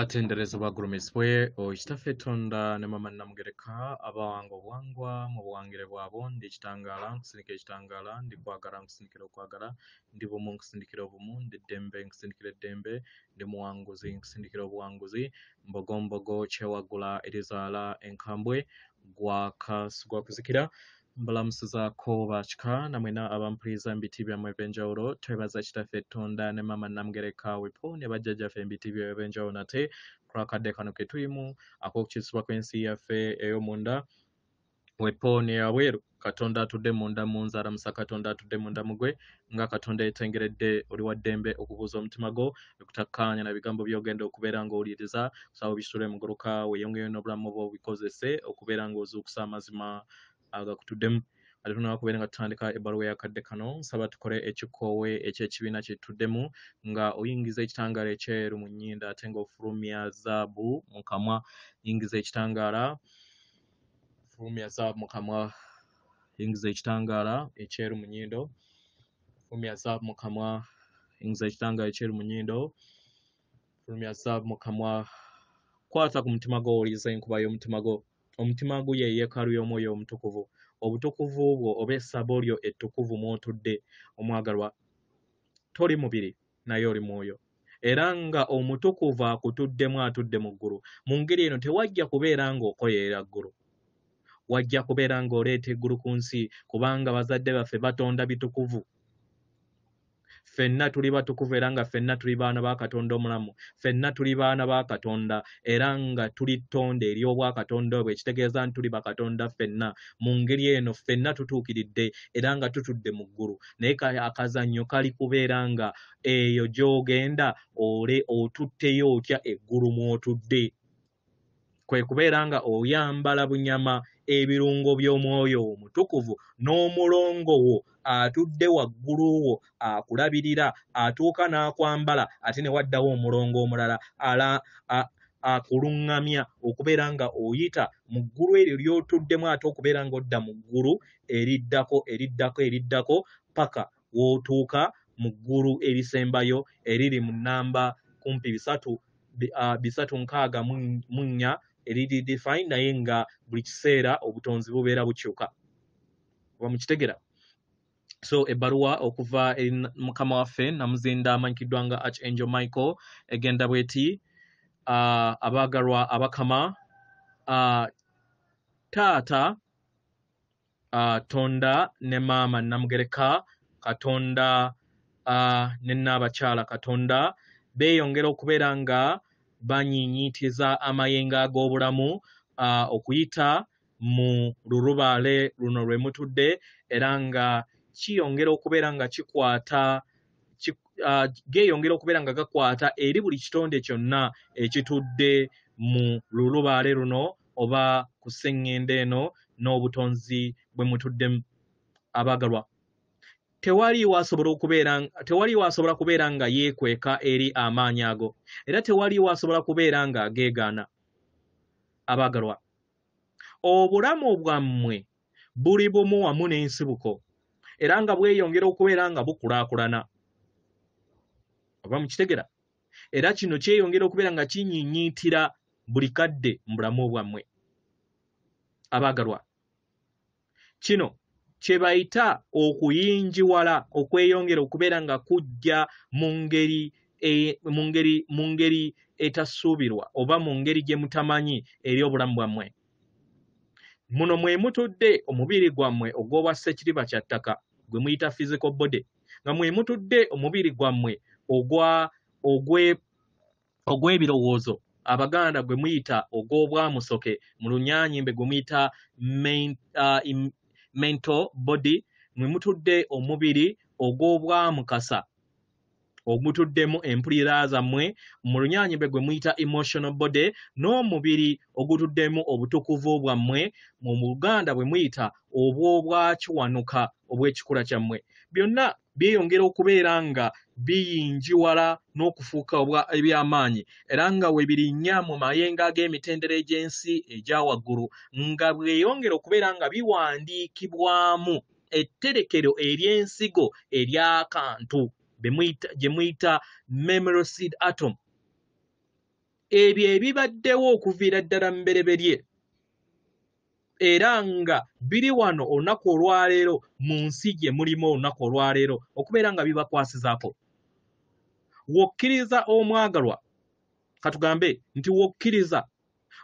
Atendereza bagurumiswe okitaffe Tonda ne mama Namugereka abawanga obuwangwa mu buwangire bwabo ndi ekitangala nkusindikira ekitangala ndi kwagala nkusindikira okwagala ndi bumu nkusindikira obumu ndi ddembe nkusindikira eddembe ndi muwanguzi nkusindikira obuwanguzi mbogombogo kyewagula erizaala enkambwe gwakuzikira mbalamusizaako bakika namwena abampuliriza mu biti byammwe eby'enjawulo twebaza kitaffe Tonda ne mama Namugereka wepo ne bajjajjaffe mu biti byabwe eby'enjawulo nate kulakadde kano ke tulimu ak'okukisibwa kw'ensi yaffe ey'omunda wepo ne yabweru Katonda atudde munda mu nzaalamusa Katonda atudde munda mugwe nga Katonda yetengeredde oli wa ddembe okubuuza omutima gwo okutakkaanya na bigambo by'ogenda okubeera ng'owuliriza kusaba bisitule muguluka weeyongeyo n'obulamu bwo obikozese okubeera ng'ozuukusa amazima agakutuddemu ate tunaba kubeera nga tutandika ebbaluwa yakadde kano nsaba tukole ekikoowe eky'ekibiina kye tutuddemu nga oyingiza ekitangaala ekyeru mu nnyindo ate ng'ofulumya zaabu mu kamwa yingiza ekitangaala fulumya zaabu mu kamwa yingiza ekitangaala ekyeru mu nnyindo fulumya zaabu mu kamwa yingiza ekitangaala ekyeru mu nnyindo fulumya zaabu mu kamwa kwata ku mutima gwo owuliriza enkuba y'omutima gwo omutima gwo ye yeekaalu y'omwoyo omutukuvu obutukuvu bwo oba essabo lyo ettukuvu mw'otudde omwagalwa toli mubiri naye oli mwoyo era nga omutukuvu akutuddemu atudde mu ggulu mu ngeri eno tewajja kubeera ng'okoyeera ggulu wajja kubeera ng'oleeta eggulu ku nsi kubanga bazadde baffe batonda bitukuvu ffenna tuli batukuvu era nga ffenna tuli baana ba Katonda omulamu ffenna tuli baana ba Katonda era nga tuli ttonde ery'obwakatonda obwo ekitegeeza nti tuli bakatonda ffenna mu ngeri eno ffenna tutuukiridde era nga tutudde mu ggulu naye akazannyo kali kubeera nga eyo gy'ogenda otutteyo otya eggulu mw'otudde kwe kubeera nga oyambala bunyama ebirungo by'omwoyo omutukuvu n'omulongo wo atudde waggulu wo akulabirira atuuka n'akwambala ate ne waddawo omulongo omulala akuluŋŋamya okubeera nga oyita mu ggulu eryo ly'otuddemu ate okubeera ng'odda mu ggulu eriddako paka w'otuuka mu ggulu erisembayo eriri mu nnamba kumpi 364 eriri define naye nga buli kiseera obutonzi bubeera bukyuka oba mukitegera so ebbaluwa okuva eri mukama waffe Namuzinda amanyikiddwa nga Archangel Michael egenda bweti abaagalwa abakama taata Tonda ne maama Namugereka Katonda ne Nnaabakyala Katonda beeyongera okubeera nga banyiinyiitiza amayengo ag'obulamu okuyita mu lulubaale luno lwe mutudde era nga geeyongera okubeera nga gakwata eri buli kitonde kyonna ekitudde mu lulubaale luno oba ku sseŋŋendo eno n'obutonzi bwe mutuddemu abaagalwa tewali wasobola kubeera nga yeekweka eri amaanyi ago era tewali wasobola kubeera nga ageegaana abaagalwa obulamu bwammwe buli bumu wamu n'ensibuko era nga bweyongera okubeera nga bukulaakulana oba mukitegera era kino kyeyongera okubeera nga kinyiinyiitira buli kadde mu bulamu bwammwe abaagalwa kino kye bayita okuyinjiwala okweyongera okubeera nga kujja mu ngeri etassuubirwa oba mu ngeri gye mutamanyi eri obulamu bwammwe muno mwe mutudde omubiri gwammwe ogw'obwa ssekiriba kya ttaka gwe muyita physical body nga mwe mutudde omubiri gwammwe ogw'ebirowoozo abaganda gwe muyita ogw'obwamusoke mu lunyaanyimbe gwe muyita mental body mwe mutudde omubiri ogw'obwamukasa ogutuddemu empulira zammwe mu lunyaanyimbe gwe muyita emotional body n'omubiri ogutuddemu obutukuvu bwammwe mu Buganda bwe muyita obw'obwakiwanuka obw'ekikula kyammwe byonna byeyongera okubeera nga biyinjiwala n'okufuuka eby'amaanyi era nga we birinnya mu mayengo ag'emitendera egy'ensi egya waggulu nga bweyongera okubeera nga biwandiikibwamu etterekero ery'ensigo ery'akantu gye muyita memory seed atom ebyo ebibaddewo okuviira ddala mbereberye era nga biri wano olunaku olwaleero mu nsi gye mulimu olunaku olwaleero okubeera nga bibakwasizaako. Wokkiriza omwagalwa, katugambe nti wokkiriza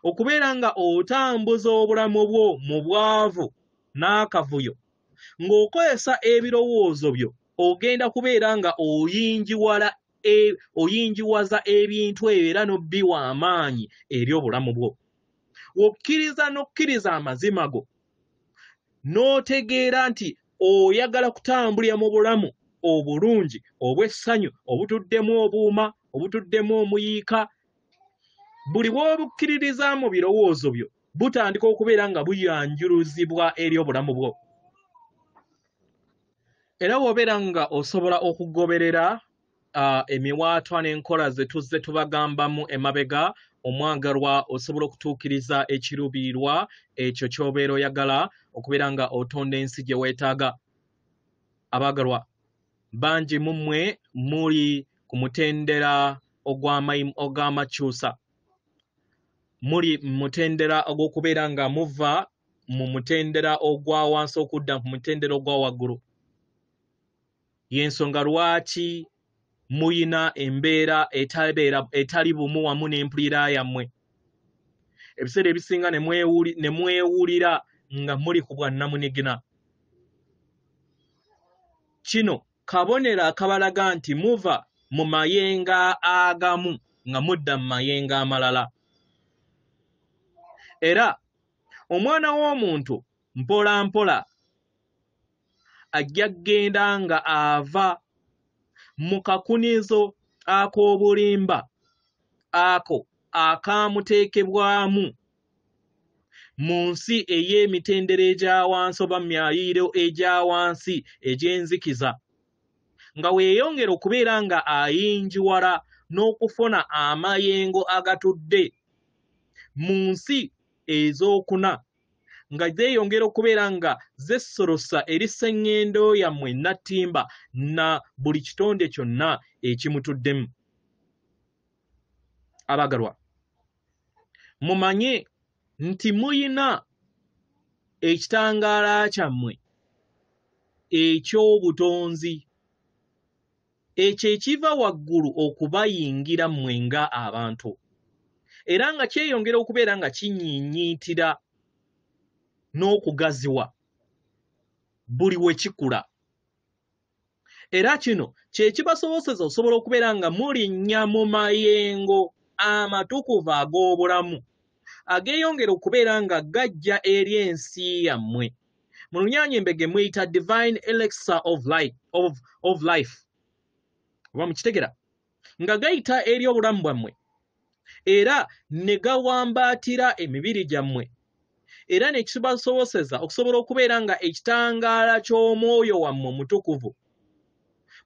okubeera nga otambuza obulamu bwo mu bwavu n'akavuyo ng'okozesa ebirowoozo byo ogenda kubeera nga oyinjiwaza ebintu ebyo era n'obbiwa amaanyi eri obulamu bwo. Wokkiriza n'okkiriza amazima go n'otegeera nti oyagala kutambulira mu bulamu obulungi obw'essanyu obutuddemu obuuma obutuddemu omuyiika. Buli bw'obukkiririza mu birowoozo byo butandika okubeera nga buyanjuluzibwa eri obulamu bwo. Era bw'obeera nga osobola okugoberera emiwaatwa n'enkola ze tuzze tubagambamu emabega, omwagalwa osobola okutuukiriza ekiruubirirwa ekyo ky'obeera oyagala okubeera nga otonda ensi gye weetaaga. Abaagalwa, bangi mu mmwe muli ku mutendera ogw'amakyusa, muli mutendera ogw'okubeera nga muva mu mutendera ogwa wansi okudda ku mutendera ogwa waggulu. Y'ensonga lwaki muyina embeera etali bumu wamu n'empulira yammwe. Ebiseera ebisinga ne mwewulira nga muli ku bwannamunigina. Kino kabonero akabalaga nti muva mu mayenga agamu nga mudda mu mayenga amalala. Era omwana w'omuntu mpola mpola ajja kgenda nga ava mu kakunizo ak'obulimba ako akaamuteekebwamu mu nsi ey'emitendera egya wansi oba myayiro egya wansi egy'enzikiza, nga weeyongera okubeera nga ayinjiwala n'okufuna amayengo agatudde mu nsi ez'okuna, nga zeeyongera okubeera nga zessolosa eri sseŋŋendo yammwe nattimba na buli kitonde kyonna ekimutuddemu. Abaagalwa, mumanye nti muyina ekitangaala kyammwe eky'obutonzi ekyo ekiva waggulu okubayingira mmwe nga abantu, era nga kyeyongera okubeera nga kinyiinyiitira n'okugaziwa buli we kikula. Era kino kye kibasoboseza osobola okubeera nga mulinnya mu mayengo amatukuvu ag'obulamu ageeyongera okubeera nga gajja eri ensi yammwe. Mu Lunyaanyembege muyita divine elixir of life. Oba mukitegera? Nga gayita eri obulamu bwammwe era ne gawambaatira emibiri gyammwe, era ne kibasoboseza okusobola okubeera nga ekitangaala ky'omwoyo wammwe omutukuvu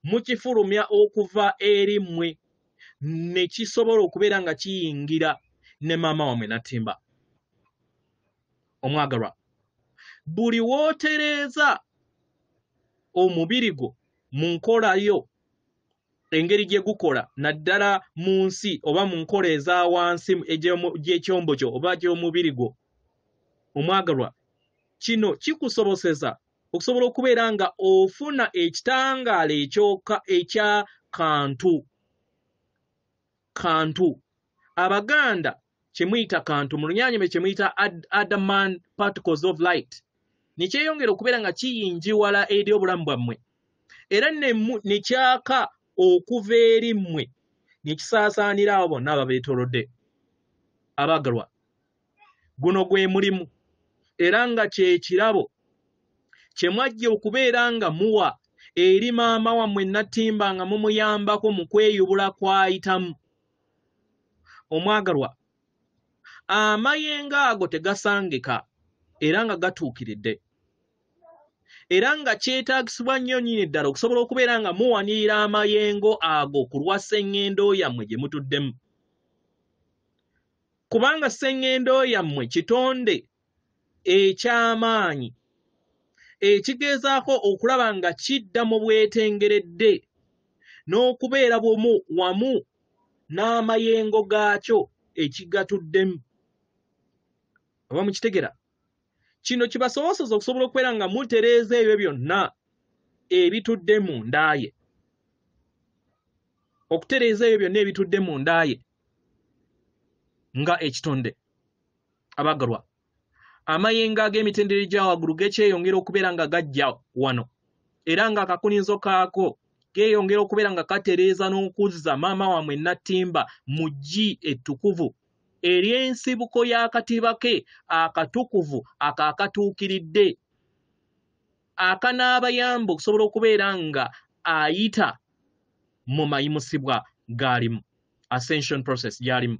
mukifulumya okuva eri mmwe ne kisobola okubeera nga kiyingira ne maama wammwe nattimba. Omwagalwa, buli w'otereeza omubiri gwo mu nkola yo engeri gye gukola naddala mu nsi oba mu nkola eza wansi gy'ekyombo kyo oba gy'omubiri gwo, omwagalwa, kino kikusoboseza okusobola okubeera nga ofuna ekitangaala ekya kantu. Abaganda kye muyita kantu, mu Lunyaanyembege kye muyita adamant particles of light, ne kyeyongera okubeera nga kiyinjiwala eri obulamu bwammwe era ne kyaka okuva eri mmwe ne kisaasaanira abo bonna ababeetoolodde. Abaagalwa, guno gwe mulimu era nga kye kirabo kye mwajja okubeera nga muwa eri maama wammwe nattimba nga mumuyambako mu kweyubula kw'ayitamu. Omwagalwa, amayengo ago tegasangika era nga gatuukiridde, era nga kyetaagisibwa nnyo nnyini ddala okusobola okubeera nga muwanirira amayengo ago ku lwa sseŋŋendo yammwe gye mutuddemu. Kubanga sseŋŋendo yammwe kitonde eky'amaanyi ekigezaako okulaba nga kidda mu bwetengeredde n'okubeera bumu wamu n'amayengo gaakyo ekigatuddemu. Oba mukitegera? Kino kibasobozesa okusobola okubeera nga mutereeza ebyo byonna ebitudde mu nda ye. Okutereeza ebyo byonna ebitudde mu nda ye nga ekitonde. Abagalwa, amayengo ag'emitendera egya waggulu gekyeyongera okubeera nga gajja wano, era nga akakunizo kaako geeyongera okubeera nga katereeza n'okuzza maama wammwe Nattimba mu ggi ettukuvu ery'ensibuko y'akatiba ke akatukuvu akakatuukiridde akanaabayamba okusobola okubeera nga ayita mu mayimusibwa g'alimu, ascension process gy'alimu.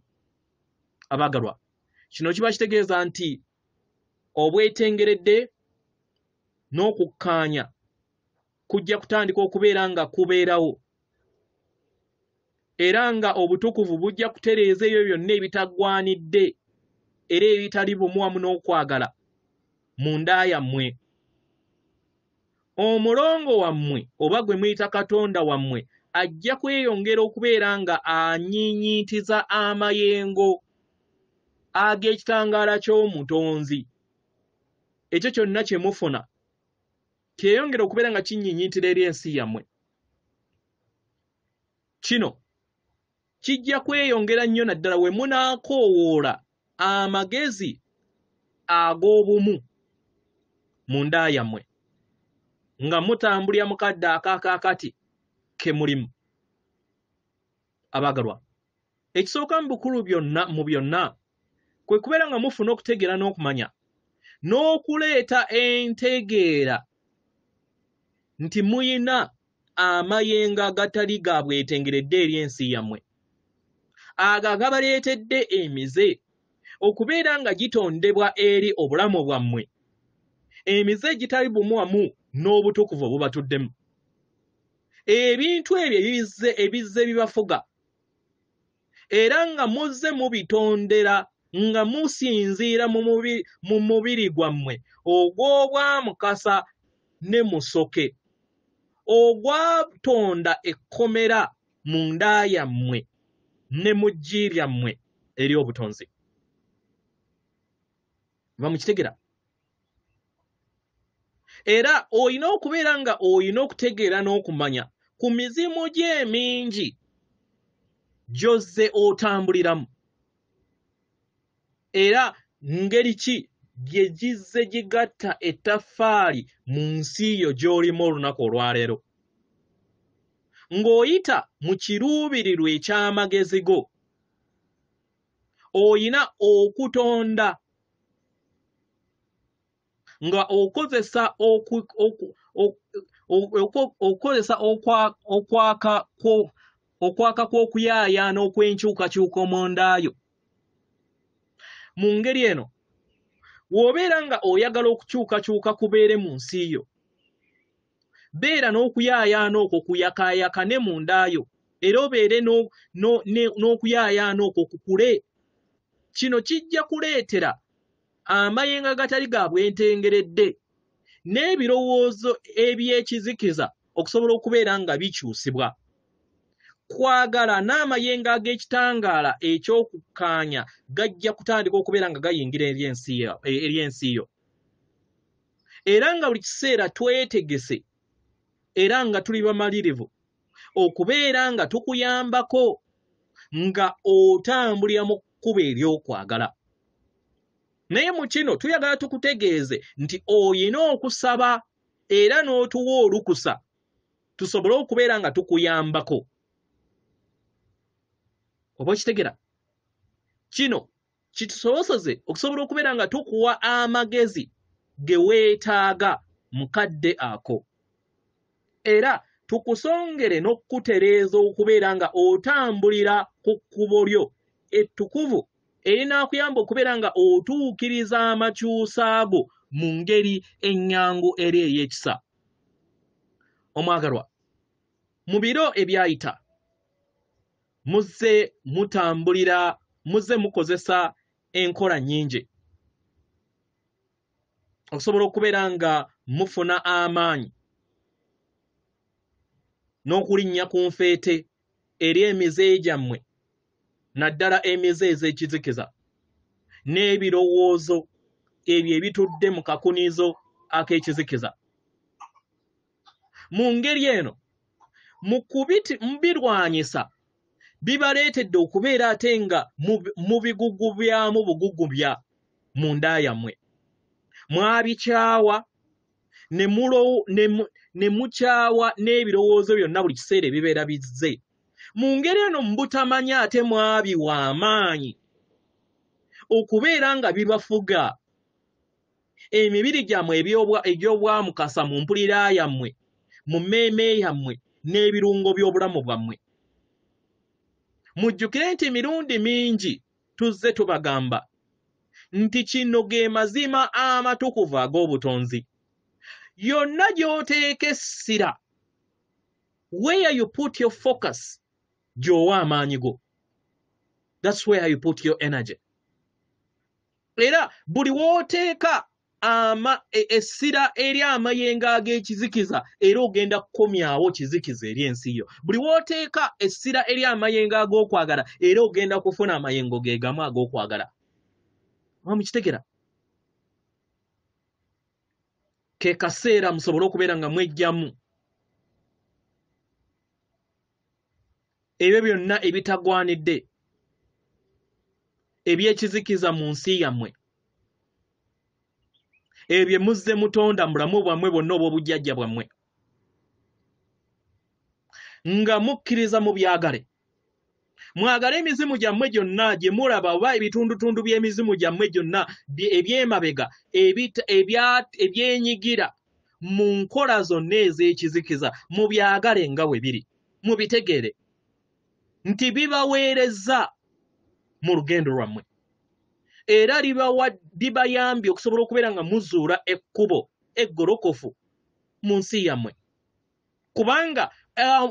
Abagalwa, kino kiba kitegeeza nti obwetengeredde n'okukkaanya kujja kutandika okubeera nga kubeerawo, era nga obutukuvu bujja kutereeza ebyo byonna ebitaggwanidde era ebitali bumu wamu n'okwagala mu nda yammwe. Omulongo wammwe oba gwe muyita Katonda wammwe ajja kweyongera okubeera nga anyiinyiitiza amayengo ag'ekitangaala ky'omutonzi. Ekyo kyonna kye mufuna kyeyongera okubeera nga kinyiinyiitira eri ensi yammwe. Kino kijja kweyongera nnyo naddala we munaakoowoola amagezi ag'obumu mu nda yammwe nga mutambulira mu kadde akaakakati ke mulimu. Abagalwa, ekisooka mu bukulu mu byonna kwe kubeera nga mufuna okutegeera n'okumanya n'okuleeta entegeera nti muyina amayengo agatali ga bwetengeredde eri ensi yammwe, ago agabaleetedde emize okubeera nga gitondebwa eri obulamu bwammwe, emize egitali bumu wamu n'obutukuvu obubatuddemu. Ebintu ebyo ebizze bibafuga era nga muzze mubitondera nga musinziira mu mubiri gwammwe ogw'obwamukasa ne musoke ogwatonda ekkomera mu nda yammwe ne mu ggi lyammwe eri obutonzi. Bamukitegera? Era olina okubeera nga olina okutegeera n'okumanya ku mizimu gye emingi gy'ozze otambuliramu, era ngeri ki gye gizze gigatta ettaffaali mu nsi yo gy'olimu olunaku olwaleero. Ng'oyita mu kiruubirirwa eky'amagezi go, oyina okutonda nga okozesa okwaka kw'okuyaayaana okw'enkyukakyuka mu nda yo. Mu ngeri eno, w'obeera nga oyagala okukyukakyuka kubeere mu nsi yo, beera n'okuyaayaana okwo kuyakaayaka ne mu nda yo, era obeere n'okuyaayaana okwo kukule. Kino kijja kuleetera amayengo agatali ga bwetengeredde n'ebirowoozo eby'ekizikiza okusobola okubeera nga bikyusibwa. Kwagala n'amayengo ag'ekitangaala eky'okukkaanya gajja kutandika okubeera nga gayingira eri ensi yo. Era nga buli kiseera twetegese era nga tuli bamalirivu okubeera nga tukuyambako nga otambulira mu kkubo ery'okwagala. Naye mu kino tuyagala tukutegeeze nti oyina okusaba era n'otuwa olukusa tusobole okubeera nga tukuyambako. Oba okitegera? Kino kitusobozese okusobola okubeera nga tukuwa amagezi ge weetaaga mu kadde ako, era tukusongere n'okutereeza okubeera nga otambulira ku kkubo lyo ettukuvu erinaakuyamba okubeera nga otuukiriza amakyusa ago mu ngeri ennyangu eri ey'ekisa. Omwagalwa, mu biro ebyayita muzze mukozesa enkola nnyingi okusobola okubeera nga mufuna amaanyi n'okulinnya ku nfeete eri emize gyammwe naddala emize ez'ekizikiza n'ebirowoozo ebyo ebitudde mu kakunizo ak'ekizikiza. Mu ngeri eno mubirwanyisa bibaleetedde okubeera ate nga mu bigugubyamu bugugubya mu nda yammwe. Mwabikyawa ne mukyawa n'ebirowoozo byonna buli kiseera ebibeera bizze. Mu ngeri eno mubutamanya ate mwabiwa amaanyi okubeera nga bibafuga. Emibiri gyammwe egy'obwamukasa mu mpulira yammwe, mu mmeeme yammwe n'ebirungo by'obulamu bwammwe. Mujjukire nti mirundi mingi tuzze tubagamba nti kino ge mazima amatukuvu ag'obutonzi. Yonna gy'oteeka essira, where you put your focus, gy'owa amaanyi go. That's where you put your energy. Era buli w'oteeka essira eri amayengo ag'ekizikiza era ogenda kukomyawo kizikiza eri ensi yo. Buli w'oteeka essira eri amayengo ag'okwagala era ogenda kufuna amayengo ge gamu ag'okwagala. Mukitegera? Ke kaseera musobole okubeera nga mwejjamu ebyo byonna ebitagwanidde eby'ekizikiza mu nsi yammwe, ebyo muzze mutonda mulamu bwammwe bwonna obw'obujjajja bwammwe, nga mukkiriza mu byagale. Mwagale emizimu gyammwe gyonna gye mulaba oba ebitundutundu by'emizimu gyammwe gyonna eby'emabega ebyenyigira mu nkola zonna ez'ekizikiza mu byagale nga bwe biri. Mubitegeere nti bibaweereza mu lugendo lwammwe era libayambye okusobola okubeera nga muzuula ekkubo Egolokofu mu nsi yammwe, kubanga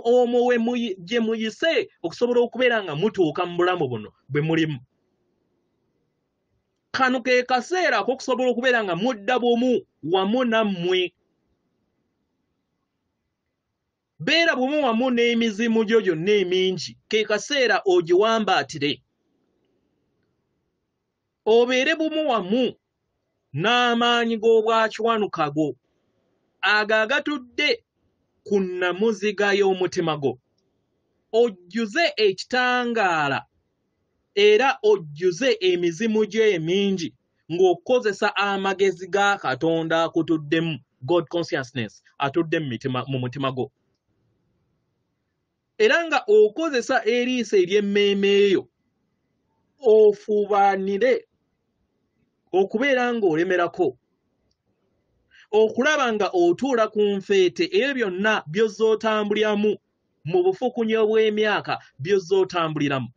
omwo gye muyise okusobola okubeera nga mutuuka mu bulamu buno bwe mulimu. Kano ke kaseera ak'okusobola okubeera nga mudda bumu wamu nammwe. Beera bumu wamu n'emizimu gyo gyonna emingi, ke kaseera ogiwambaatire. Obeere bumu wamu n'amaanyi g'obwakiwanuka go ago agatudde ku nnamuziga y'omutima gwo. Ojjuze ekitangaala era ojjuze emizimu gyo emingi ng'okozesa amagezi ga Katonda akutuddemu, God consciousness atudde mu mutima gwo. Era nga okozesa eriiso ery'emmeeme eyo ofuubaanire okubeera ng'olemerako, okulaba nga otuula ku nfeete ebyo byonna by'ozootambuliramu mu bufukunya bw'emyaka by'ozootambuliramu.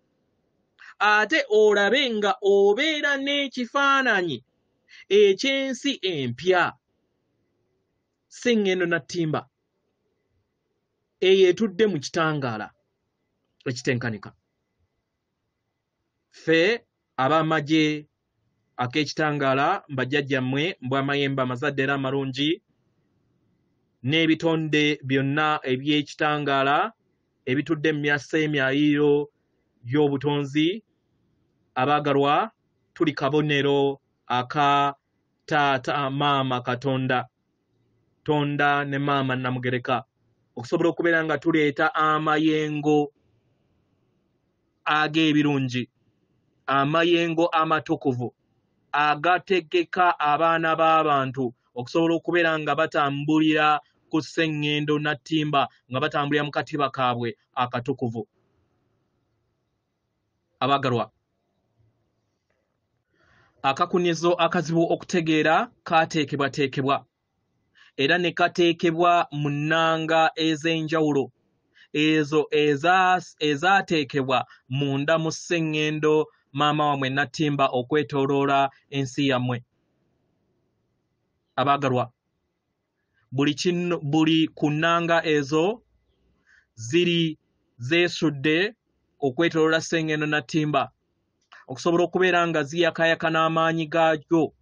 Ate olabe nga obeera n'ekifaananyi eky'ensi empya, si ngendo na ttimba eyo etudde mu kitangaala ekitenkanika. Ffe ab'amagye ak'ekitangaala mbajjajjammwe mbw'amayembe amazadde era amalungi n'ebitonde byonna eby'ekitangaala ebitudde mu myasa emyayiiro by'obutonzi, abaagalwa, tuli kabonero aka taata maama Katonda, Tonda ne maama Namugereka, okusobola okubeera nga tuleeta amayengo ag'ebirungi, amayengo amatukuvu agategeka abaana b'abantu okusobola okubeera nga batambulira ku sseŋŋendo na ttimba, nga batambulira mu katiba kaabwe akatukuvu. Abaagalwa, akakunizo akazibu okutegeera kaateekebwateekebwa era ne kateekebwa mu nnanga ez'enjawulo, ezo ezaateekebwa munda mu sseŋŋendo maama wammwe Nattimba okwetooloola ensi yammwe. Abaagalwa, buli ku nnanga ezo ziri zeesudde okwetooloola sseŋŋendo Nattimba, okusobola okubeera nga ziyakayaka n'amaanyi gaagyo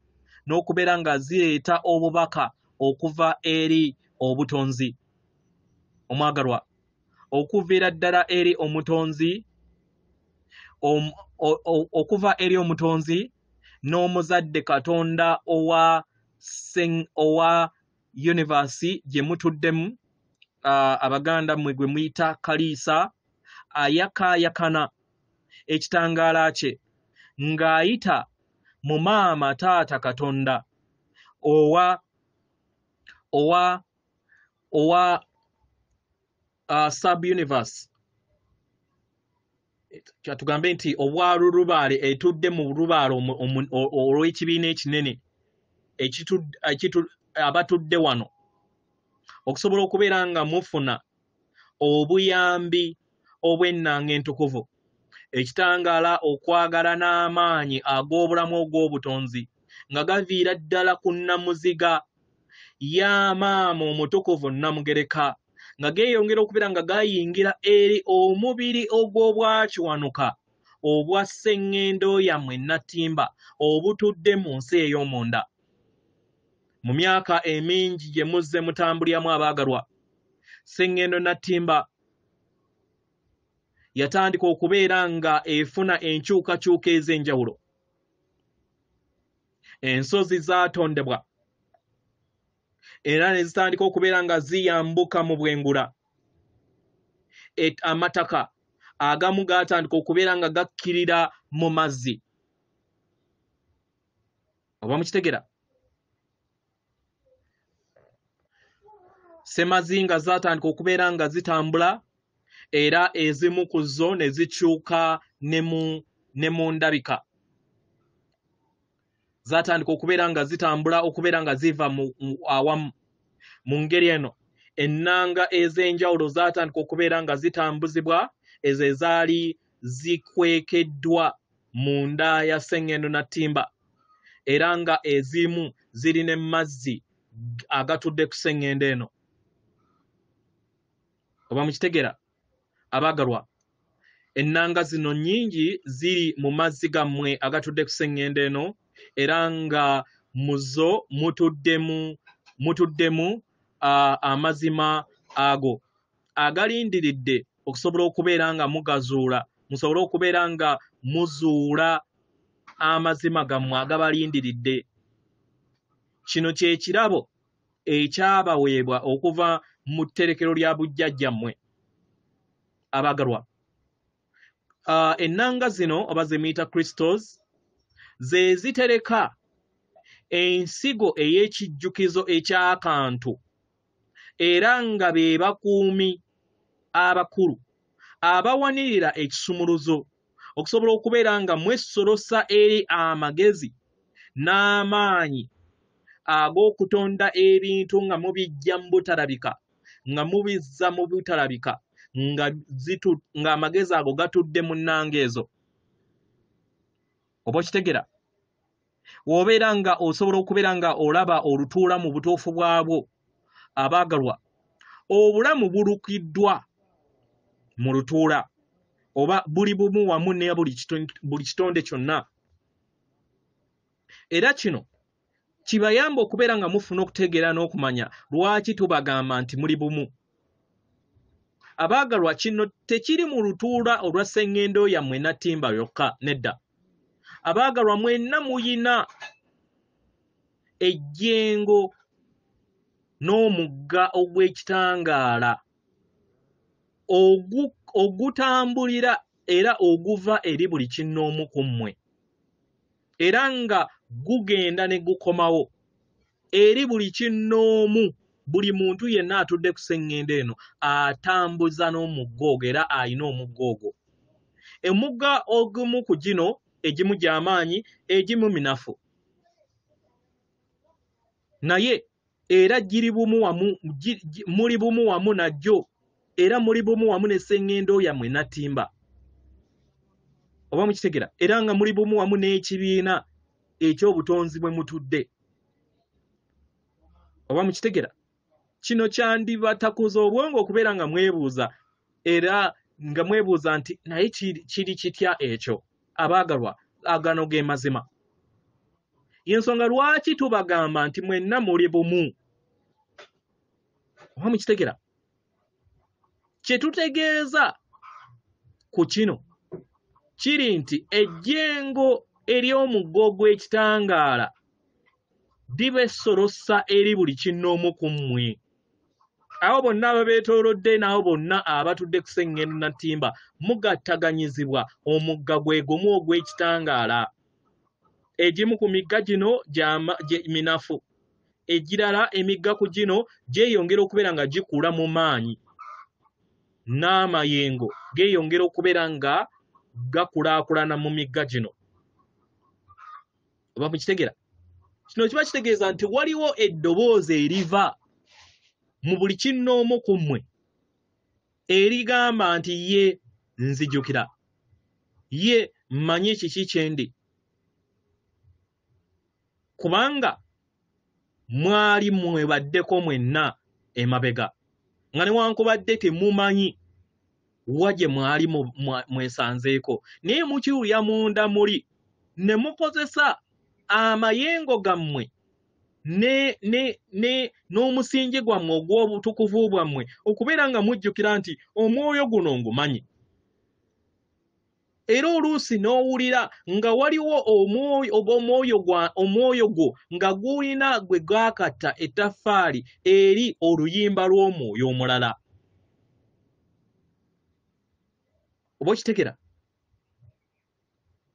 n'okubeera nga zireeta obubaka okuva eri obutonzi. Omwagalwa, okuviira ddala eri omutonzi okuva eri omutonzi n'omuzadde Katonda owa universe gye mutuddemu, Abaganda mwe gwe muyita Kaliisa, ayakaayakana ekitangaala kye ng'ayita mu maama taata Katonda owa sub universe, kyatugambe nti obwalulubaale etudde mu lubaale olw'ekibiina ekinene abatudde wano okusobola okubeera nga mufuna obuyambi obw'ennanga entukuvu, ekitangaala okwagala n'amaanyi ag'obulamu ogw'obutonzi nga gaviira ddala ku Namuziga ya maama omutukuvu Namugereka, nga geeyongera okubeera nga gayingira eri omubiri ogw'obwakiwanuka obwa sseŋŋendo yammwe Nattimba obutudde mu nsi ey'omunda. Mu myaka emingi gye muzze mutambuliramu abaagalwa, sseŋŋendo Nattimba yatandika okubeera nga efuna enkyukakyuka ez'enjawulo. Ensozi zaatondebwa era ne zitandika okubeera nga ziyambuka mu bwengula. Amataka agamu gaatandika okubeera nga gakkirira mu mazzi. Oba mukitegera? Semazinga zaatandika okubeera nga zitambula era ezimu ku zo ne zikyuka ne mu ndabika. Zaatandika okubeera nga zitambula okubeera nga ziva awamu. Mu ngeri eno ennanga ez'enjawulo zaatandika okubeera nga zitambuzibwa, ezo ezaali zikwekeddwa mu nda ya sseŋŋendo Nattimba, era nga ezimu zirina emazzi agatudde ku sseŋŋendo eno. Oba mukitegera abaagalwa? Ennanga zino nnyingi ziri mu mazzi gammwe agatudde ku sseŋŋendo eno, era nga mu zo mutuddemu amazima ago agalindiridde okusobola okubeera nga mugazuula, musobole okubeera nga muzuula amazima gammwe agabalindiridde. Kino kye kirabo ekyabaweebwa okuva mu tterekero lya bujjajjammwe abaagalwa. Ennanga zino oba ze muyita crystals ze zitereka ensigo ey'ekijjukizo eky'akantu, era nga be bakuumi abakulu abawanirira ekisumuluzo okusobola okubeera nga mwesolosa eri amagezi n'amaanyi ag'okutonda ebintu nga mubiggya mu butalabika, nga mubizza mu butalabika, nga amagezi ago gatudde mu nnanga ezo. Oba okitegera? W'obeera nga osobola okubeera nga olaba olutuula mu butuufu bwabwo, abaagalwa, obulamu bulukiddwa mu lutuula, oba buli bumu wamu ne buli kitonde kyonna. Era kino kibayamba okubeera nga mufuna okutegeera n'okumanya lwaki tubagamba nti muli bumu. Abaagalwa, kino tekiri mu lutuula olwa sseŋŋendo yammwe Nattimba yokka, nedda. Abaagalwa, mwenna muyina ejjengo n'omugga ogw'ekitangaala ogutambulira era oguva eri buli kinnoomu ku mmwe, era nga gugenda ne gukomawo eri buli kinnoomu. Buli muntu yenna atudde ku sseŋŋendo eno atambuza n'omugga ogwo era ayina omugga ogwo. Emugga ogumu ku gino, egimu gy'amaanyi, egimu minafu, naye era muli bumu wamu najjo, era muli bumu wamu n'esseŋŋendo yammwe Nattimba. Oba mukitegera? Era nga muli bumu wamu n'ekibiina eky'obutonzi bwe mutudde. Oba mukitegera? Kino kyandibatakuza obwongo okubeera nga mwebuuza, era nga mwebuuza nti naye kiri kitya ekyo? Abaagalwa, agano ge mazima. Y'ensonga lwaki tubagamba nti mwenna muli bumu. Oba mukitegera? Kye tutegeeza ku kino kiri nti ejjengo ery'omuggo gw'ekitangaala libesolosa eri buli kinnoomu ku mmwe. Abo bonna ababeetoolodde n'abo bonna abatudde ku sseŋŋendo na ttimba mugattaganyizibwa omugga gwe gumu ogw'ekitangaala. Egimu ku migga gino minafu, egirala emigga ku gino gyeyongera okubeera nga gikula mu maanyi, n'amayengo geeyongera okubeera nga gakulaakulana mu migga gino. Oba mukitegera? Kino kiba kitegeeza nti waliwo eddoboozi eriva mu buli kinnoomu ku mmwe erigamba nti ye nzijukira, ye mmanyi kiki kye ndi, kubanga mwali mwebaddeko mwenna emabega nga newankubadde temumanyi wa gye mwali mwesanzeeko, naye mukiwulira munda muli ne mukozesa amayengo gammwe n'omusingi gwammwe ogw'obutukuvu bwammwe okubeera nga mujjukira nti omwoyo guno ngumanyi. Era oluusi n'owulira nga waliwo omwoyo gwo nga gulina gwe gwakatta ettaffaali eri oluyimba lw'omwoyo omulala. Oba okitegera?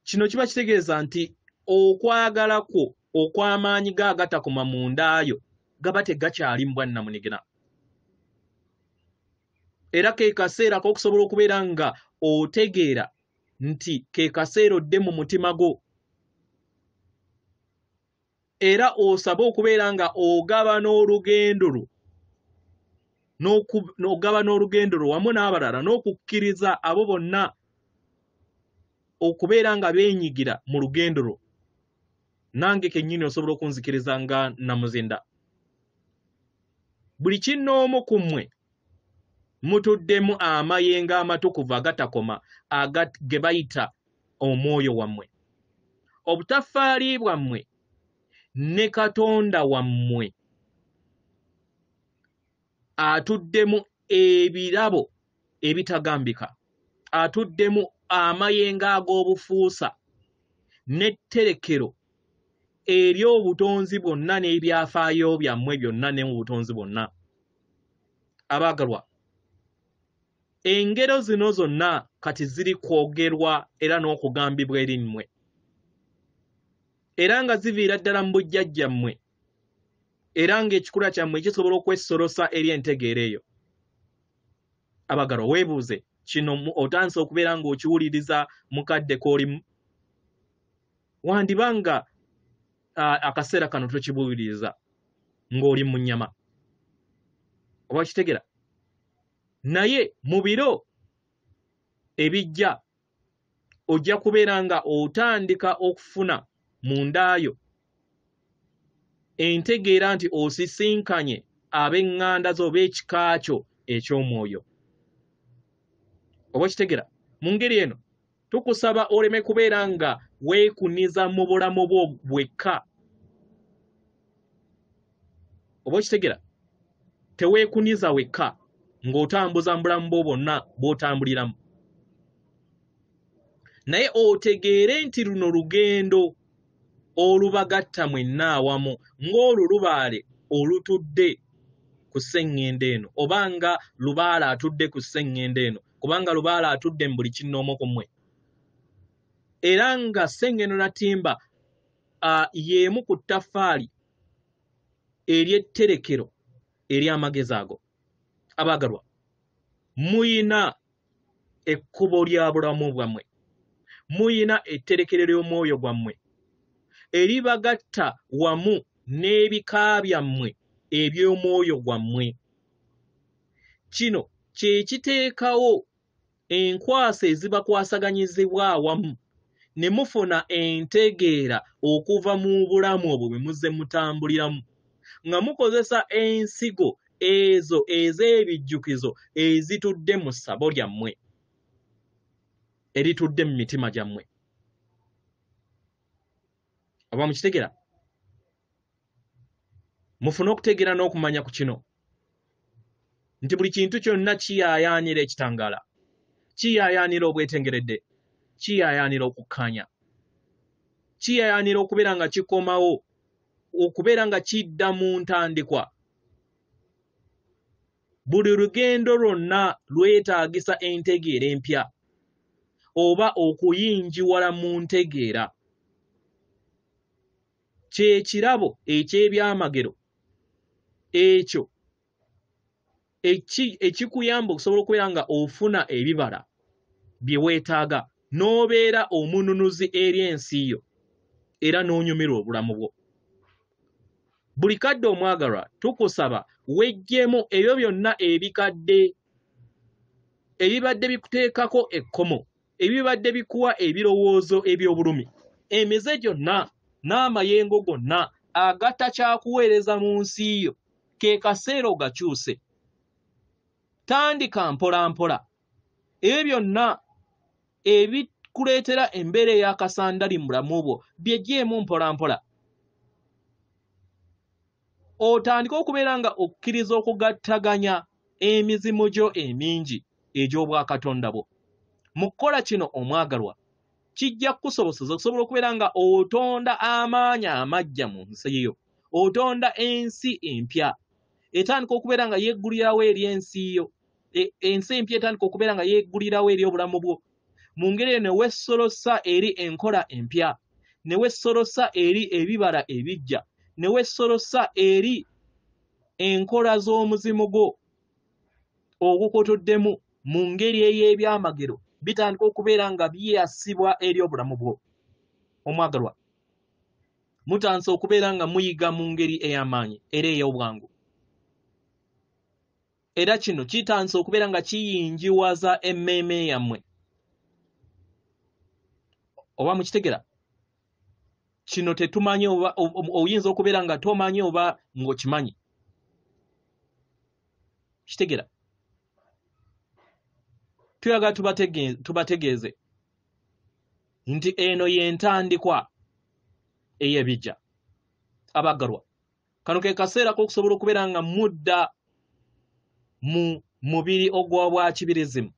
Kino kiba kitegeeza nti okwagala kwo okw'amaanyi g'agatakoma mundaayo gaba tegakyali mu bwannamunigina. Era ke kaseera k'okusobola okubeera nga otegeera nti ke kaseera odde mu mutima gwo, era osabe okubeera nga ogaba n'olugendo lwo wamu n'abalala n'okukkiriza abo bonna okubeera nga beenyigira mu lugendo lwo. Nange kennyini osobola okunzikiriza nga Namuzinda. Buli kinnoomu ku mmwe mutuddemu amayengo amatukuvu agatakoma ge bayita omwoyo wammwe. Obutaffaali bwammwe ne Katonda wammwe atuddemu ebirabo ebitagambika, atuddemu amayengo ag'obufuusa n'etterekero ery'obutonzi bwonna n'ebyafaayo byammwe byonna ne mu butonzi bwonna. Abaagalwa, engero zino zonna kati ziri kwogerwa era n'okugambibwa eri mmwe, era nga ziviira ddala mu bujjajjammwe, era ng'ekikula kyammwe kisobola okwesolosa eri entegeera eyo. Abaagalwa, weebuuze kino otandise okubeera ng'okiwuliriza mukadde k'olimu, wandibanga akaseera kano tokibuuliriza ng'oli mu nnyama. Oba kitegera? Naye mu biro ebijja ojja kubeera nga otandika okufuna mundaayo entegeera nti osisinkanye ab'eŋŋanda zo oba ekika kyo eky'omwoyo. Oba kitegera? Mu ngeri eno tukusaba oleme kubeera nga weekuniza mu bulamu bwo bwekka. Oba kitegera? Teweekuniza wekka ng'otambuza mu bulamu bwo bwonna bw'otambuliramu, naye otegeere nti luno lugendo olubagatta mwenna awamu ng'olulubaale olutudde ku sseŋŋendo eno, oba nga lubaale atudde ku sseŋŋendo eno, kubanga lubaale atudde mu buli kinnoomu ku mmwe. Era nga sseŋŋendo na ttimba y'emu ku ttaffaali ery'etterekero ery'amagezi ago. Abaagalwa, muyina ekkubo lya bulamu bwammwe, muyina etterekero ly'omwoyo gwammwe eribagatta wamu n'ebika byammwe eby'omwoyo gwammwe. Kino kye kiteekawo enkwasa ezibakwasaganyizibwa awamu ne mufuna entegeera okuva mu bulamu obwo bwe muzze mutambuliramu, nga mukozesa ensigo ezo ez'ebijjukizo ezitudde mu ssabo lyammwe, eritudde mu mitima gyammwe. Oba mukitegera? Mufune okutegeera n'okumanya ku kino nti buli kintu kyonna kiyaayaanira ekitangaala, kiyaayaanira obwetengeredde, kiyayanira okukanya kiyayanira okubeera nga kikomawo okubeera nga kidda mu ntandikwa buli lugendo lwonna lwetaagisa entegeera empya oba okuyingiwala mu ntegeera kyekirabo eky'ebyamagero ekyo ekikuyamba okusobola okubeera nga ofuna ebibala bye weetaaga n'obeera omununuzi eri ensi yo era n'onyumirwa obulamu bwo. Buli kadde omwagalwa tukusaba wejjemu ebyo byonna ebikadde ebibadde bikuteekako ekkomo ebibadde bikuwa ebirowoozo eby'obulumi emize gyonna n'amayengo gonna agatakyakuweereza mu nsi yo ke kaseera ogakyuse tandika mpola mpola ebyo byonna ebikuleetera embeera ey'akasandali mu bulamu bwo byeggyemu mpola mpola otandika okubeera nga okkiriza okugattaganya emizimu gyo emingi egy'obwakatonda bwo. Mu kukola kino omwagalwa kijja kukusobozesa okusobola okubeera nga otonda amaanyi amaggya mu nsi yo otonda ensi empya etandika okubeera nga yeggulirawo eri ensi yo ensi empya etandika okubeera nga yeggulirawo eri obulamu bwo mu ngeri eyo ne wessolosa eri enkola empya ne wessolosa eri ebibala ebijja ne wessolosa eri enkola z'omuzimu gwo ogukotoddemu mu ngeri ey'ebyamagero bitandika okubeera nga byeyasibwa eri obulamu bwo. Omwagalwa mutandise okubeera nga muyiga mu ngeri ey'amaanyi era ey'obwangu era kino kitandise okubeera nga kiyingiwaza emmeeme yammwe oba mukitegera kino tetumanyi oba oyinza okubeera nga tomanyi oba ng'okimanyi kitegera tuyagala tubategeeze nti eno y'entandikwa ey'ebijja. Abaggalwa kano ke kaseera k'okusobola okubeera nga mudda mu mubiri ogw'obwakibirizimu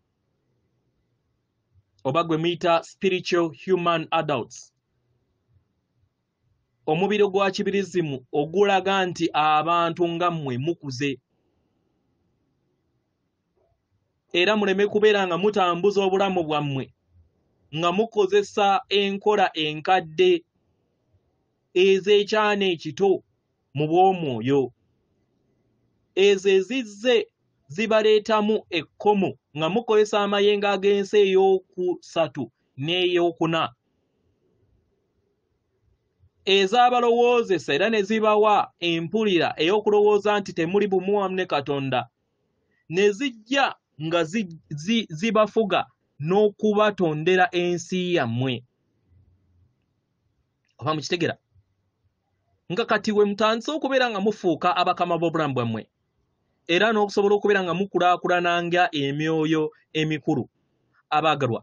oba gwe muyita spiritual human adults omubiri ogwakibirizimu ogulaga nti abantu nga mmwe mukuze era muleme kubeera nga mutambuza obulamu bwammwe nga mukozesa enkola enkadde ez'ekyana ekito mu bw'omwoyo ezo ezizze zibaleetamu ekkomo nga mukozesa amayengo ag'ensi ey'okusatu n'ey'okuna ez'abalowoozesa era ne zibawa empulira ey'okulowooza nti temuli bumu wamu ne Katonda ne zijja nga zibafuga n'okubatondera ensi yammwe oba mukitegera nga kati we mutandise okubeera nga mufuuka abakama b'obulamu bwammwe era n'okusobola okubeera nga mukulaakulananga emyoyo emikulu. Abaagalwa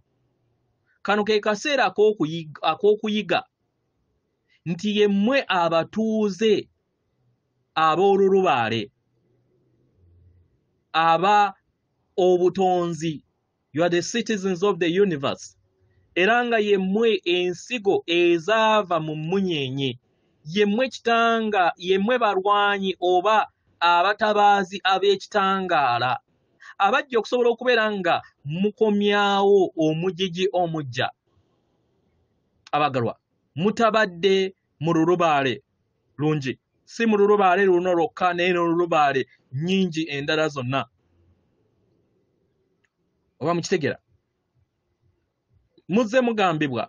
kano ke kaseera ak'okuyiga nti yemmwe abatuuze ab'olulubaale aba obutonzi you are the citizens of the universe era nga yemmwe ensigo ezaava mu mmunyeenye yemmwe kitanga yemmwe balwanyi oba abatabaazi ab'ekitangaala abajja okusobola okubeera nga mukomyawo omujiji omujja. Abagalwa mutabadde mu lulubaale lungi si mu lulubaale luno lwokka naye n'olulubaale nnyingi endala zonna oba mukitegera muzze mugambibwa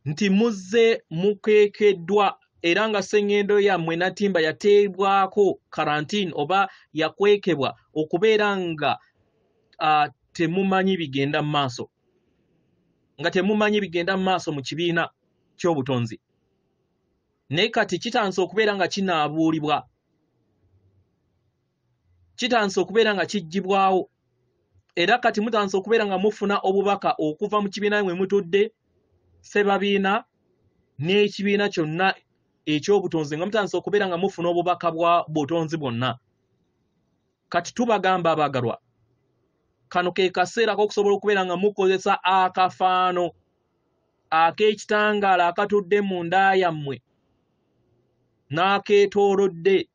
nti muzze mukeekeddwa era nga sseŋŋendo yammwe natimba yateebwako karantine oba yakwekebwa okubeera nga temumanyi bigenda mu maaso nga temumanyi bigenda mu maaso mu kibiina ky'obutonzi naye kati kitandise okubeera nga kinaabuulibwa kitandise okubeera nga kijjibwawo era kati mutandise okubeera nga mufuna obubaka okuva mu kibiina mwe mutudde ssebabiina n'ekibiina kyonna eky'obutonzi nga mutandise okubeera nga mufuna obubaka bwa butonzi bwonna. Kati tubagamba abaagalwa kano ke kaseera k'okusobola okubeera nga mukozesa akafaano ak'ekitangaala akatudde mu nda yammwe n'akeetoolodde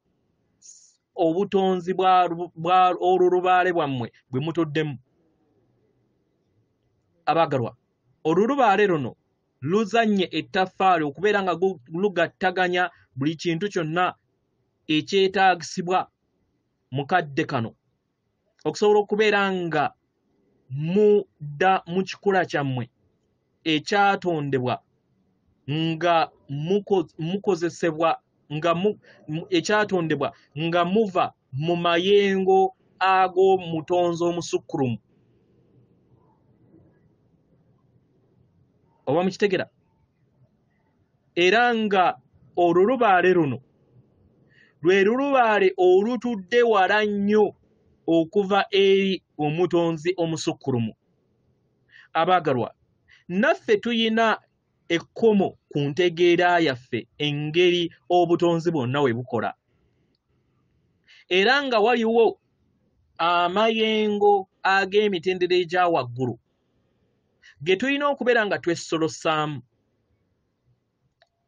obutonzi bwa olulubaale bwammwe bwe mutuddemu. Abaagalwa, olulubaale luno luzanye ettaffaali okubeera nga lugattaganya buli kintu kyonna ekyetaagisibwa mu kadde kano okusobola okubeera nga mudda mu kikula kyammwe ekyatondebwa nga mukozesebwa nga ekyatondebwa nga muva mu mayengo ag'omutonzi omusukkulumu. Oba mukitegera? Era nga olulubaale luno lwe lulubaale olutudde wala nnyo okuva eri omutonzi omusukkulumu. Abaagalwa, naffe tuyina ekkomo ku ntegeera yaffe engeri obutonzi bwonna we bukola. Era nga waliwo amayengo ag'emitendera egya waggulu ge tulina okubeera nga twessolosaamu.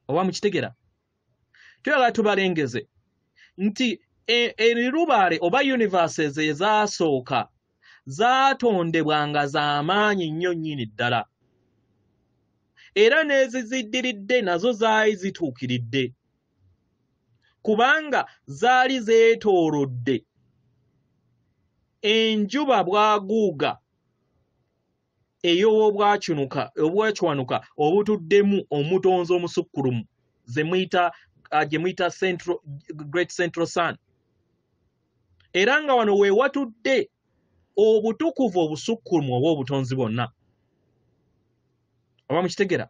Oba mukitegera? Tuyagala tubalengeze nti erilubaale oba universes ezaasooka zaatondebwa nga z'amaanyi nnyo nnyini ddala. Era n'eziziddiridde nazo zaali zituukiridde kubanga zaali zeetoolodde enjuba bwaguuga obwakwanuka obutuddemu omutonzi omusukkulumu gye muyita Great Central Sun. Era nga wano we watudde obutukuvu obusukkulumu oba obutonzi bwonna. Oba mukitegera?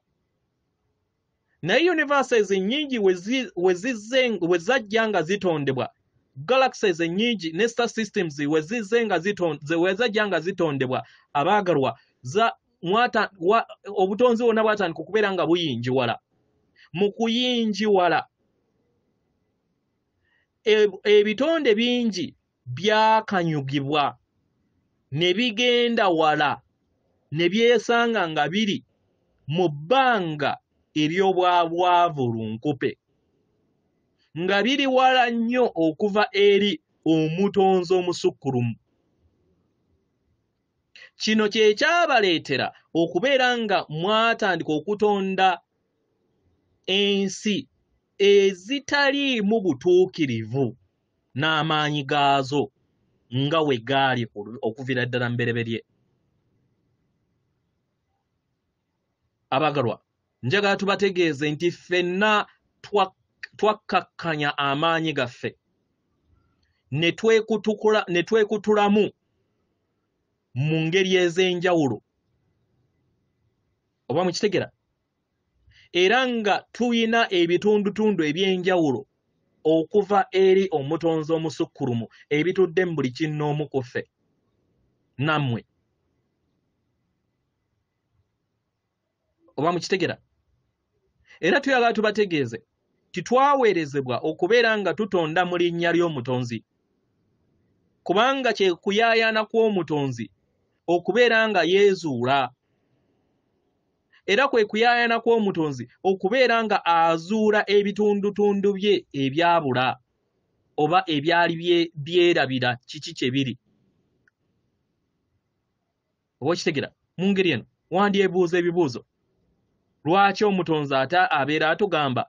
Naye universes ennyingi we zajja nga zitondebwa, galaxies ennyingi ne star systems we zajja nga zitondebwa, abaagalwa, obutonzi bwonna bwatandika okubeera nga buyinjiwala. Mu kuyinjiwala ebitonde bingi byakanyugibwa ne bigenda wala ne byesanga nga biri mu bbanga ery'obwabwavu lunkupe, nga biri wala nnyo okuva eri omutonzi omusukkulumu. Kino kye kyabaleetera okubeera nga mwatandika okutonda ensi ezitaliimu butuukirivu n'amaanyi gaazo nga we gaali okuviira ddala mbereberye. Abaagalwa, njagala tubategeeze nti ffenna twakkakkanya amaanyi gaffe ne twekutulamu mu ngeri ez'enjawulo. Oba mukitegera? Era nga tuyina ebitundutundu eby'enjawulo okuva eri omutonzi omusukkulumu ebitudde mu buli kinnoomu ku ffe nammwe. Oba mukitegera? Era tuyagala tubategeeze titwaweerezebwa okubeera nga tutonda mu linnya ly'omutonzi, kubanga kye kuyaayaana kw'omutonzi okubeera nga yeezuula, era kwe kuyaayaana kw'omutonzi okubeera nga azuula ebitundutundu bye ebyabula oba ebyali byerabira kiki kye biri. Oba okitegera? Mu ngeri eno wandyebuuza ebibuuzo. Lwaki omutonzi abeera atugamba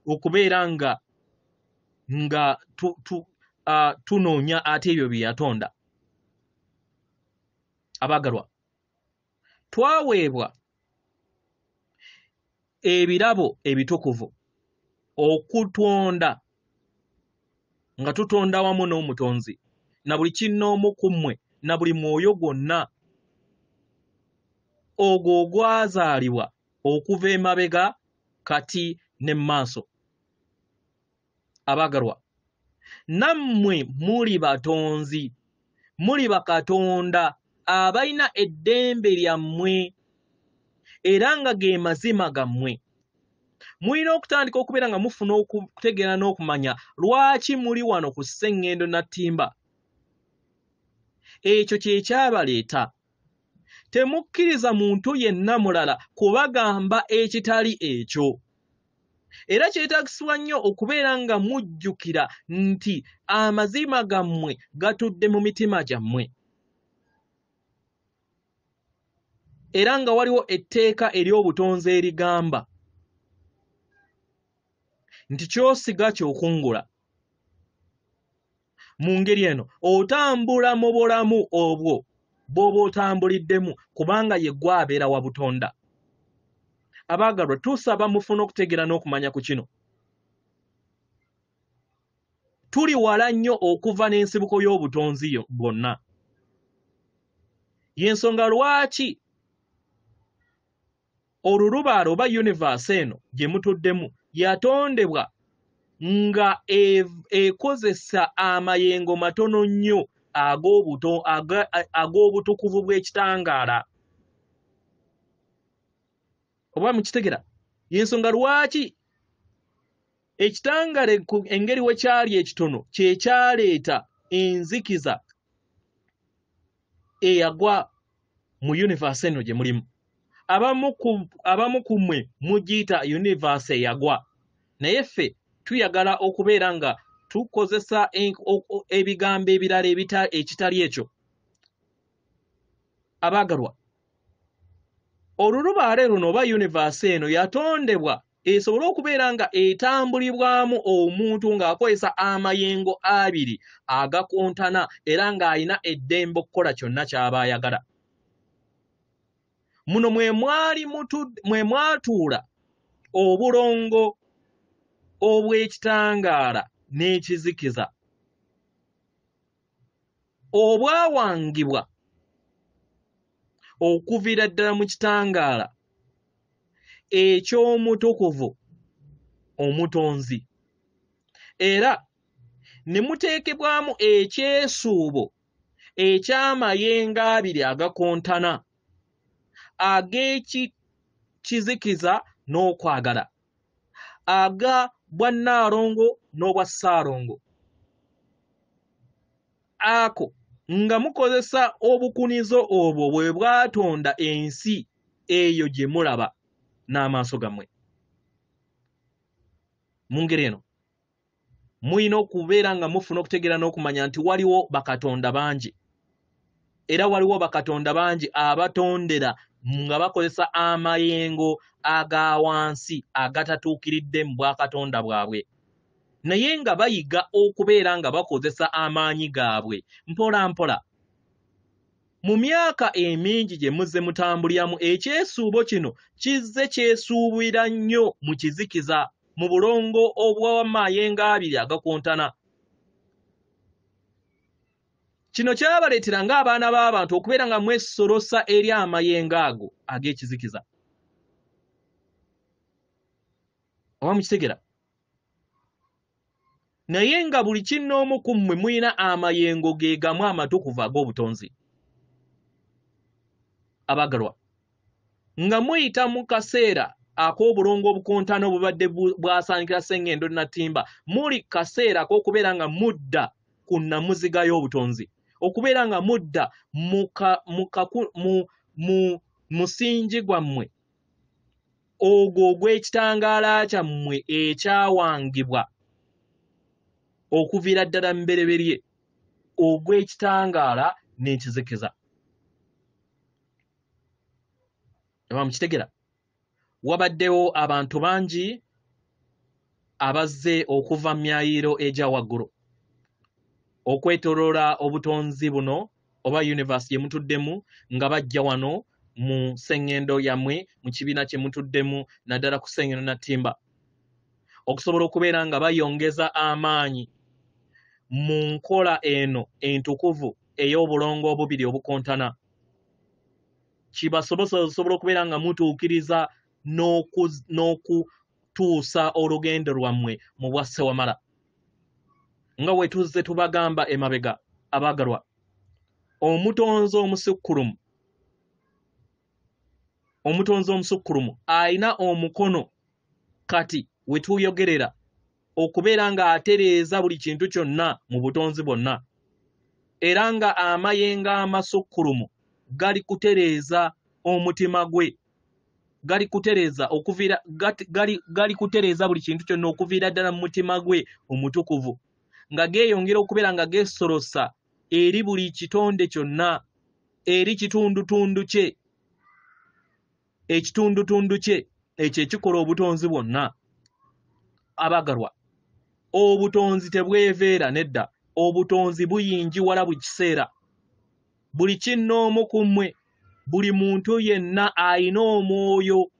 okubeera nga tunoonya ate ebyo bye yatonda? Abaagalwa, twaweebwa ebirabo ebitukuvu okutonda nga tutonda wamu n'omutonzi na buli kinnoomu ku mmwe na buli mwoyo gwonna ogwo ogwazaalibwa okuva emabega kati ne maaso. Abaagalwa, nammwe muli batonzi, muli bakatonda abalina eddembe lyammwe era nga ge mazima gammwe. Mulina okutandika okubeera nga mufuna okutegeera n'okumanya lwaki muli wano ku Sseŋŋendo Nattimba. ekyo kye kyabaleeta. Temukkiriza muntu yenna mulala kubagamba ekitali ekyo. Era kyetagisibwa nnyo okubeera nga mujjukira nti amazima gammwe gatudde mu mitima gyammwe. Era nga waliwo etteeka ery'obutonzi erigamba nti ky'osiga ky'okungula. Mu ngeri eno otambula mu bulamu obwo bw'oba otambuliddemu kubanga ye ggwe abeera wa Butonda. Abaagalwa, tusaba mufune okutegeera n'okumanya ku kino. Tuli wala nnyo okuva n'ensibuko y'obutonzi bwonna. Y'ensonga lwaki olulubaale oba universe eno gye mutuddemu yatondebwa nga ekozesa amayengo matono nnyo ag'obutukuvu bw'ekitangaala. Oba mukitegera? Y'ensonga lwaki ekitangaala engeri we kyali ekitono kye kyaleeta enzikiza eyagwa mu universe eno gye mulimu. Abamu ku mmwe mugiyita universe eyagwa, naye ffe tuyagala okubeera nga tukozesa ebigambo ebirala ekitali ekyo. Abaagalwa, olulubaale luno oba universe eno yatondebwa esobole okubeera nga etambulibwamu omuntu ng'akozesa amayengo abiri agakontana era ng'alina eddembe okukola kyonna ky'aba ayagala. Muno mwe mwatuula obulongo obw'ekitangaala n'ekizikiza obwawangibwa okuviira ddala mu kitangaala eky'omutukuvu omutonzi, era ne muteekebwamu ekyesuubo eky'amayengo abiri agakontana ag'ekizikiza n'okwagala, aga bwannaalongo n'obwa Ssalongo. Ako nga mukozesa obukunizo obwo bwe bwatonda ensi eyo gye mulaba n'amaaso gammwe. Mu ngeri eno muyina okubeera nga mufuna okutegeera n'okumanya nti waliwo bakatonda bangi, era waliwo bakatonda bangi abatondera nga bakozesa amayengo aga wansi agatatuukiridde mu bwakatonda bwabwe, naye nga bayiga okubeera nga bakozesa amaanyi gaabwe mpola mpola. Mu myaka emingi gye muzze mutambuliramu, ekyesuubo kino kizze kyesuubira nnyo mu kizikiza, mu bulongo obw'amayengo abiri agakontana. Kino kyabaleetera ng'abaana b'abantu okubeera nga mwesolosa eri amayengo ago ag'ekizikiza. Oba mukitegera? Naye nga buli kinnoomu ku mmwe muyina amayengo ge gamu amatukuvu ag'obutonzi. Abaagalwa, nga muyita mu kaseera ak'obulongo obukontana obubadde bwasaanikira sseŋŋendo natimba, muli kaseera ak'okubeera nga mudda ku nnamuziga y'obutonzi, okubeera nga mudda mu musingi gwammwe ogwo ogw'ekitangaala kyammwe ekyawangibwa okuviira ddala mbereberye ogw'ekitangaala n'ekizikiza. Oba mukitegera? Wabaddewo abantu bangi abazze okuva mu myayiro egya waggulu okwetooloola obutonzi buno oba universe gye mutuddemu, nga bajja wano mu sseŋŋendo yammwe, mu kibiina kye mutuddemu, naddala ku sseŋŋendo natimba, okusobola okubeera nga bayongeza amaanyi mu nkola eno entukuvu ey'obulongo obubiri obukontana. Kibasobozesa osobola okubeera nga mutuukiriza n'okutuusa olugendo lwammwe mu bwa ssewamala. Nga bwe tuzze tubagamba emabega, abaagalwa, omutonzi omusukkulumu alina omukono kati we tuyogerera okubeera nga atereeza buli kintu kyonna mu butonzi bwonna. era nga amayengo amasukkulumu gali kutereeza omutima gwe, gali kutereeza buli kintu kyonna okuviira ddala mu mutima gwe omutukuvu, nga geeyongera okubeera nga geesolosa eri buli kitonde kyonna, eri kitundutundu kye, ekitundutundu kye ekyo ekikola obutonzi bwonna. Abagalwa, obutonzi tebweveera nedda, obutonzi buyinjiwala buli kiseera. Buli kinnoomu ku mmwe, buli muntu yenna ayina omwoyo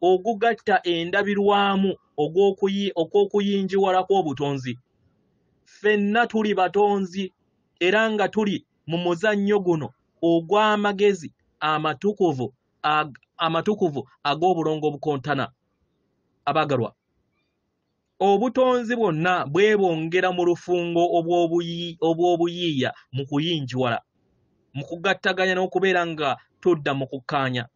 ogugatta endabirwamu ogw'okuyinjiwala kw'obutonzi. Ffenna tuli batonzi era nga tuli mu muzannyo guno ogw'amagezi amatukuvu ag'obulongo obukontana. Abagalwa, obutonzi bwonna bwebongera mu lufungo obw'obuyiiya mu kuyinjiwala, mu kugattaganya n'okubeera nga tudda mu kukkaanya.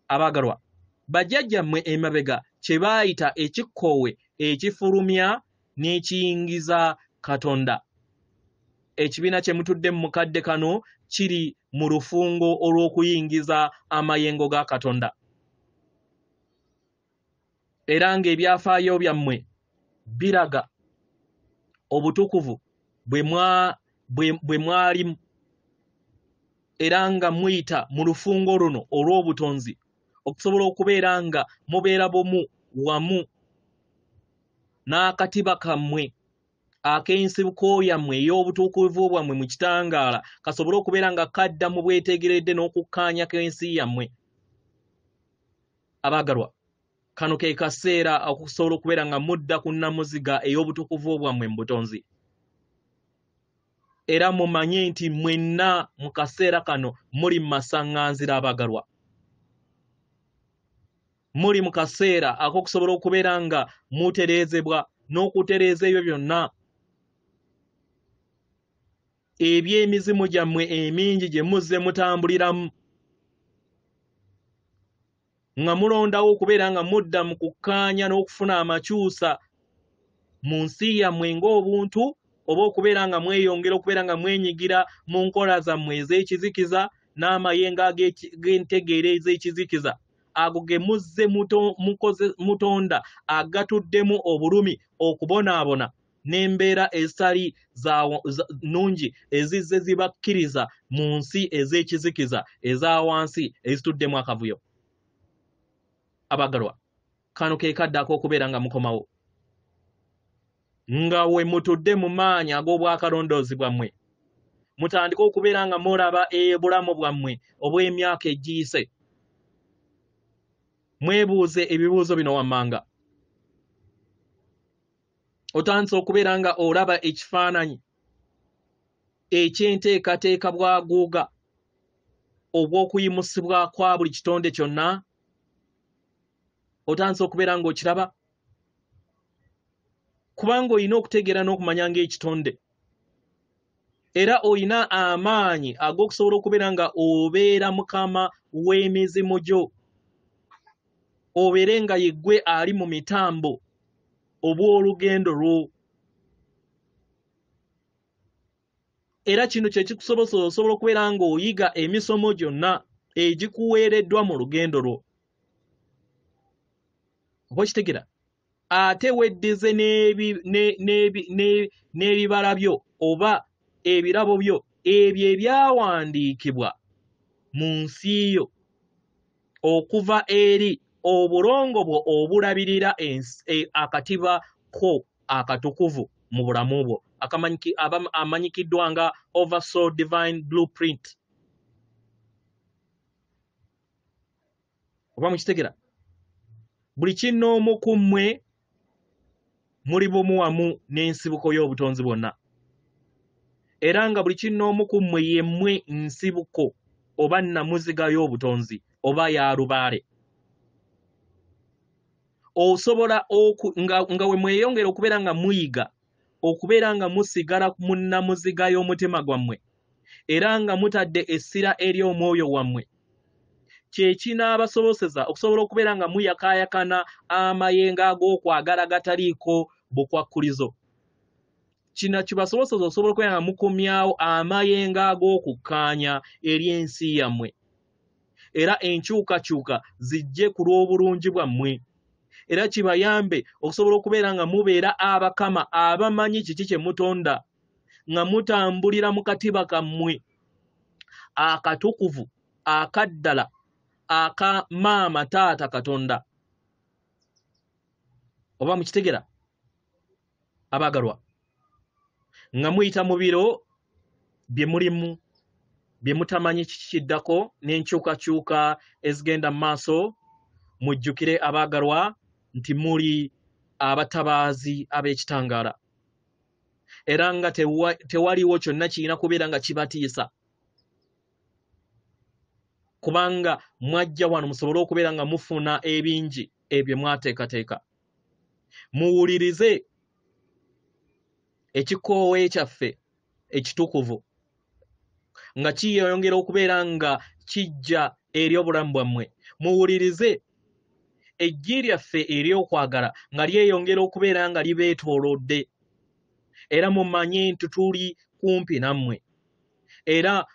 Abagalwa, bajjajjammwe emabega kye baayita ekikkoowe ekifulumya n'ekiyingiza Katonda. Ekibiina kye mutudde mu mukadde kano kiri mu lufungo olw'okuyingiza amayengo ga Katonda. Era ng'ebyafaayo byammwe biraga obutukuvu bwe mwalimu, era nga muyita mu lufungo luno olw'obutonzi okusobola okubeera nga mubeera bumu wamu n'akatiba kammwe ak'ensibuko yammwe ey'obutukuvu bwammwe mu kitangaala kasobole okubeera nga kadda mu bwetegeredde n'okukkaanya k'ensi yammwe. Abagalwa, kano ke kaseera okusobola okubeera nga mudda ku nnamuziga ey'obutukuvu bwammwe mu butonzi. Era mumanye nti mwenna mu kaseera kano muli mu masaŋŋanzira. Abagalwa, muli mu kaseera ak'okusobola okubeera nga mutereezebwa n'okutereeza ebyo byonna eby'emizimu gyammwe emingi gye muzze mutambuliramu, nga mulondawo okubeera nga mudda mu kukkaanya n'okufuna amakyusa mu nsi yammwe ng'obuntu, oba okubeera nga mweyongera okubeera nga mwenyigira mu nkola zammwe ez'ekizikiza n'amayengo ag'entegeera ez'ekizikiza, ago ge muzze mutonda agatuddemu obulumi okubonaabona n'embeera ezitali nnungi ezizze zibakkiriza mu nsi ez'ekizikiza eza wansi ezituddemu akavuyo. Abagalwa, kano ke kadde ak'okubeera nga mukomawo, nga we mutudde mu maanyi ag'obwakalondoozi bwammwe, mutandike okubeera nga mulaba obulamu bwammwe obw'emyaka egiyise. Mwebuuze ebibuuzo bino wammanga. Otandise okubeera nga olaba ekifaananyi eky'enteekateeka bwaguuga obw'okuyimusibwa kwa buli kitonde kyonna. Otandise okubeera ng'okiraba, kubanga olina okutegeera n'okumanya ng'ekitonde, era olina amaanyi ag'okusobola okubeera nga obeera mukama w'emizimu gyo, obeere nga yeggwe ali mu mitambo obw'olugendo lwo. Era kino kye kikusobola osobola okubeera nga oyiga emisomo gyonna egikuweereddwa mu lugendo lwo. Oba okitegera? Ate weddize n'ebibala byo oba ebirabo byo ebyo ebyawandiikibwa mu nsi yo okuva eri obulongo bwo obulabirira akatiba ko akatukuvu mu bulamu bwo amanyikiddwa nga Oversoul Divine Blueprint. Oba mukitegera? Buli kinnoomu ku mmwe muli bumu wamu n'ensibuko y'obutonzi bwonna, era nga buli kinnoomu ku mmwe yemmwe nsibuko oba nnamuziga y'obutonzi oba ya lubaale. Osobola nga we mweyongera okubeera nga muyiga okubeera nga musigala mu nnamuziga y'omutima gwammwe era nga mutadde essira eri omwoyo wammwe, kye kinaabasoboseza okusobola okubeera nga muyakaayakana amayengo ag'okwagala gataliiko bukwakkulizo. kino kibasobozesa okusobola okubeera nga mukomyawo amayengo ag'okukkaanya eri ensi yammwe era enkyukakyuka zijje ku lw'obulungi bwammwe era kibayambe okusobola okubeera nga mubeera abakama abamanyi kiki kye mutonda nga mutambulira mu katiba kammwe akatukuvu akaddala aka maama taata Katonda. Oba mukitegera abagalwa nga muyita mu biro bye mulimu bye mutamanyi kiki kiddako n'enkyukakyuka ezigenda mu maaso, mujjukire abagalwa nti muri abatabaazi ab'ekitangaala era nga tewaliwo kyonna kirina kubeera nga kibatiisa kubanga mwajja wano musobole okubeera nga mufuna ebingi ebyo mwateekateeka. Muwulirize ekikoowe kyaffe ekitukuvu nga kiyongera okubeera nga kijja eri obulamu bwammwe. Muwulirize eggi lyaffe ery'okwagala nga lyeyongera okubeera nga libeetoolodde era mumanye nti tuli kumpi nammwe era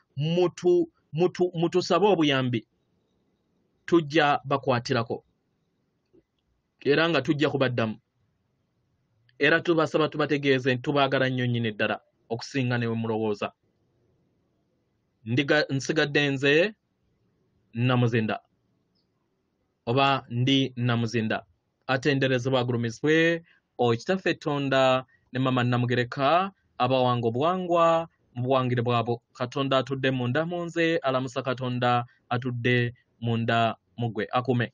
mutusabe obuyambi tujja bakwatirako era nga tujja kubaddamu era tubasaba tubategeeze tubaagala nnyo nnyini ddala okusinga ne bwe mulowooza. Nsigadde nze Namuzinda oba ndi Namuzinda atenderezebwa agulumizibwe Okitaffe Tonda ne Mama Namugereka abawanga obuwangwa mu buwangire bwabo. Katonda atudde munda mu nze, alamusa Katonda atudde munda mu ggwe. Akume.